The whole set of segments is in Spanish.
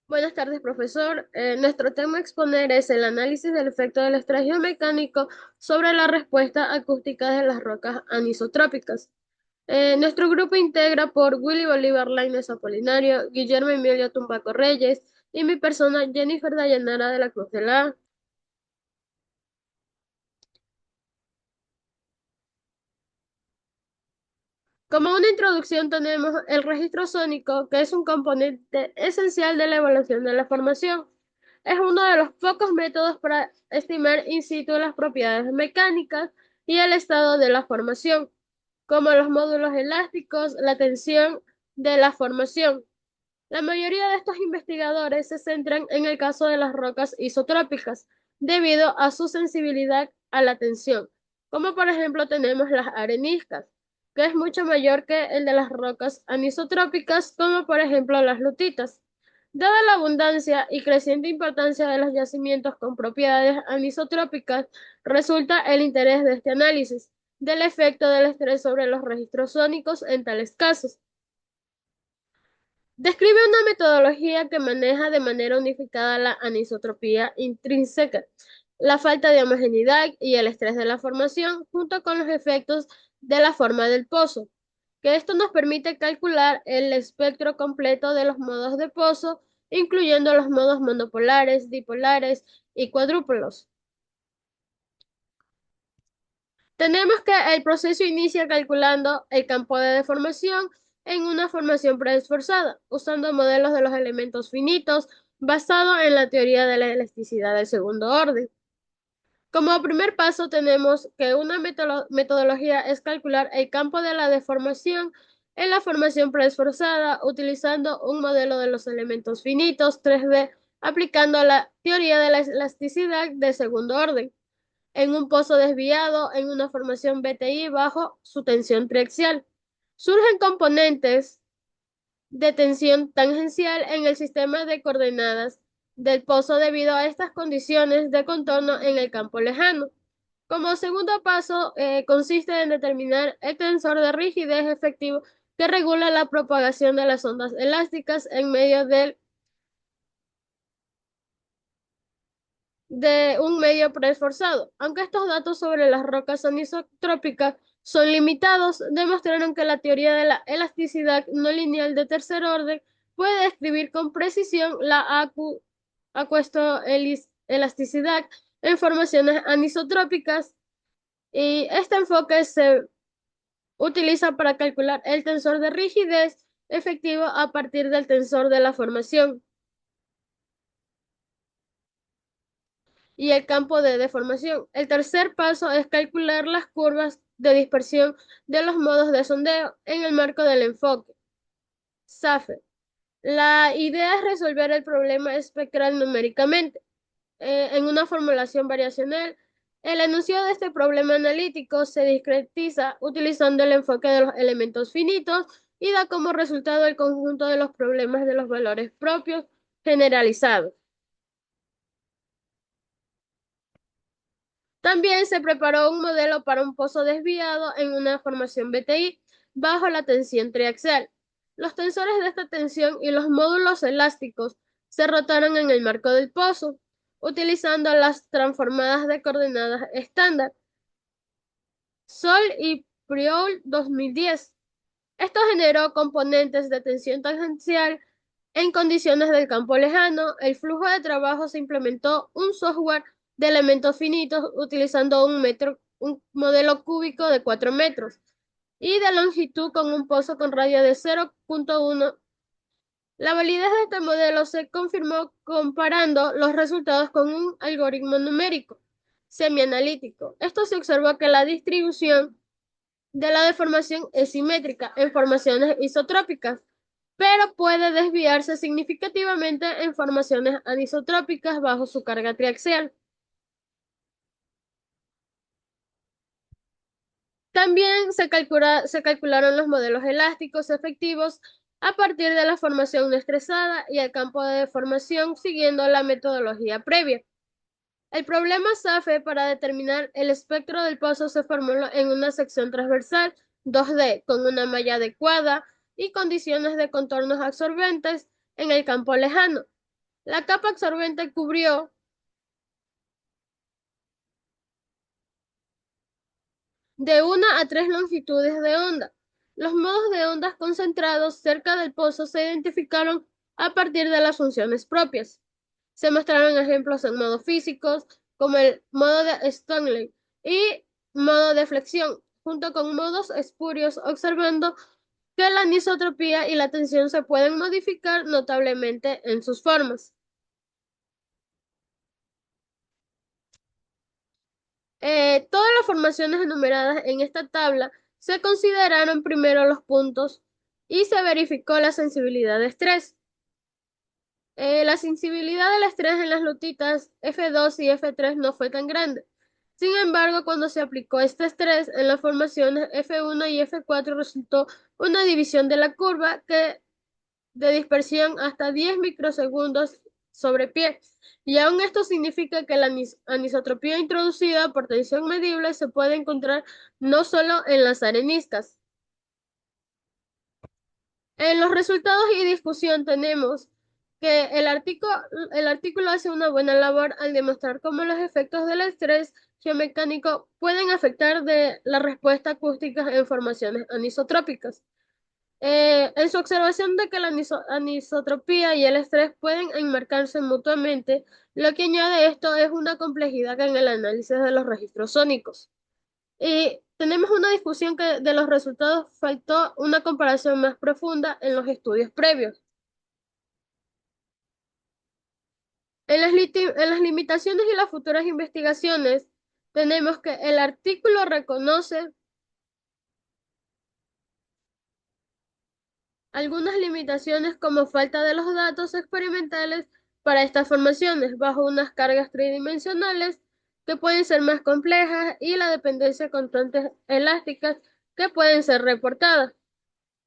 Buenas tardes, profesor. Nuestro tema a exponer es el análisis del efecto del estrés geomecánico sobre la respuesta acústica de las rocas anisotrópicas. Nuestro grupo integra por Willy Bolívar Lainez Apolinario, Guillermo Emilio Tumbaco Reyes y mi persona Jennifer Dayanara de la Cruz de la A. Como una introducción tenemos el registro sónico, que es un componente esencial de la evaluación de la formación. Es uno de los pocos métodos para estimar in situ las propiedades mecánicas y el estado de la formación, como los módulos elásticos, la tensión de la formación. La mayoría de estos investigadores se centran en el caso de las rocas isotrópicas, debido a su sensibilidad a la tensión, como por ejemplo tenemos las areniscas, que es mucho mayor que el de las rocas anisotrópicas, como por ejemplo las lutitas. Dada la abundancia y creciente importancia de los yacimientos con propiedades anisotrópicas, resulta el interés de este análisis del efecto del estrés sobre los registros sónicos en tales casos. Describe una metodología que maneja de manera unificada la anisotropía intrínseca, la falta de homogeneidad y el estrés de la formación, junto con los efectos de la forma del pozo, que esto nos permite calcular el espectro completo de los modos de pozo, incluyendo los modos monopolares, dipolares y cuadrúpolos. Tenemos que el proceso inicia calculando el campo de deformación en una formación preesforzada, usando modelos de los elementos finitos basado en la teoría de la elasticidad de segundo orden. Como primer paso tenemos que una metodología es calcular el campo de la deformación en la formación preesforzada utilizando un modelo de los elementos finitos 3D aplicando la teoría de la elasticidad de segundo orden en un pozo desviado en una formación BTI bajo su tensión triaxial. Surgen componentes de tensión tangencial en el sistema de coordenadas del pozo debido a estas condiciones de contorno en el campo lejano. Como segundo paso, consiste en determinar el tensor de rigidez efectivo que regula la propagación de las ondas elásticas en medio de un medio preesforzado. Aunque estos datos sobre las rocas anisotrópicas son limitados, demostraron que la teoría de la elasticidad no lineal de tercer orden puede describir con precisión la elasticidad en formaciones anisotrópicas y este enfoque se utiliza para calcular el tensor de rigidez efectivo a partir del tensor de la formación y el campo de deformación. El tercer paso es calcular las curvas de dispersión de los modos de sondeo en el marco del enfoque. SAFE. La idea es resolver el problema espectral numéricamente. En una formulación variacional, el enunciado de este problema analítico se discretiza utilizando el enfoque de los elementos finitos y da como resultado el conjunto de los problemas de los valores propios generalizados. También se preparó un modelo para un pozo desviado en una formación BTI bajo la tensión triaxial. Los tensores de esta tensión y los módulos elásticos se rotaron en el marco del pozo, utilizando las transformadas de coordenadas estándar Sol y Priol 2010. Esto generó componentes de tensión tangencial en condiciones del campo lejano. El flujo de trabajo se implementó un software de elementos finitos utilizando un modelo cúbico de 4 metros y de longitud con un pozo con radio de 0,1. La validez de este modelo se confirmó comparando los resultados con un algoritmo numérico semianalítico. Esto se observó que la distribución de la deformación es simétrica en formaciones isotrópicas, pero puede desviarse significativamente en formaciones anisotrópicas bajo su carga triaxial. También se calcularon los modelos elásticos efectivos a partir de la formación no estresada y el campo de deformación siguiendo la metodología previa. El problema SAFE para determinar el espectro del pozo se formuló en una sección transversal 2D con una malla adecuada y condiciones de contornos absorbentes en el campo lejano. La capa absorbente cubrió de una a tres longitudes de onda. Los modos de ondas concentrados cerca del pozo se identificaron a partir de las funciones propias. Se mostraron ejemplos en modos físicos, como el modo de Stoney y modo de flexión, junto con modos espurios, observando que la anisotropía y la tensión se pueden modificar notablemente en sus formas. Todas las formaciones enumeradas en esta tabla se consideraron primero los puntos y se verificó la sensibilidad de estrés. La sensibilidad del estrés en las lutitas F2 y F3 no fue tan grande. Sin embargo, cuando se aplicó este estrés en las formaciones F1 y F4 resultó una división de la curva de dispersión hasta 10 microsegundos sobre pie. Y aún esto significa que la anisotropía introducida por tensión medible se puede encontrar no solo en las areniscas. En los resultados y discusión tenemos que el artículo hace una buena labor al demostrar cómo los efectos del estrés geomecánico pueden afectar de la respuesta acústica en formaciones anisotrópicas. En su observación de que la anisotropía y el estrés pueden enmarcarse mutuamente, lo que añade esto es una complejidad en el análisis de los registros sónicos. Y tenemos una discusión que de los resultados faltó una comparación más profunda en los estudios previos. En las limitaciones y las futuras investigaciones, tenemos que el artículo reconoce algunas limitaciones como falta de los datos experimentales para estas formaciones bajo unas cargas tridimensionales que pueden ser más complejas y la dependencia de constantes elásticas que pueden ser reportadas.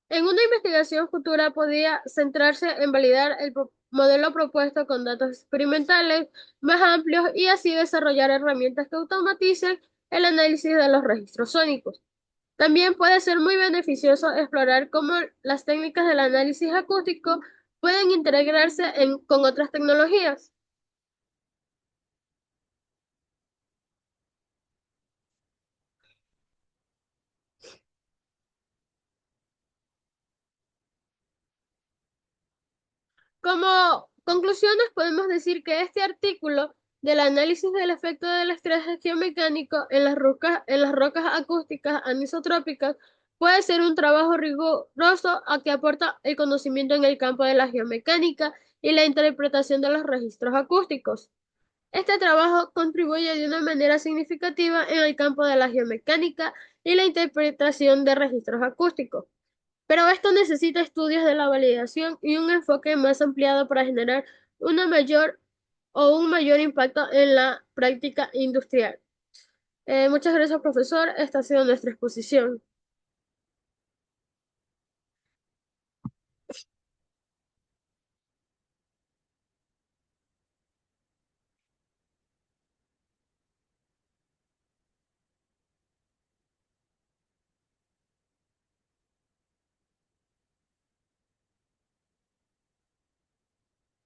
En una investigación futura podía centrarse en validar el modelo propuesto con datos experimentales más amplios y así desarrollar herramientas que automaticen el análisis de los registros sónicos. También puede ser muy beneficioso explorar cómo las técnicas del análisis acústico pueden integrarse con otras tecnologías. Como conclusiones, podemos decir que este artículo del análisis del efecto del estrés geomecánico en las rocas acústicas anisotrópicas puede ser un trabajo riguroso a que aporta el conocimiento en el campo de la geomecánica y la interpretación de los registros acústicos. Este trabajo contribuye de una manera significativa en el campo de la geomecánica y la interpretación de registros acústicos. Pero esto necesita estudios de la validación y un enfoque más ampliado para generar una mayor un mayor impacto en la práctica industrial. Muchas gracias, profesor. Esta ha sido nuestra exposición.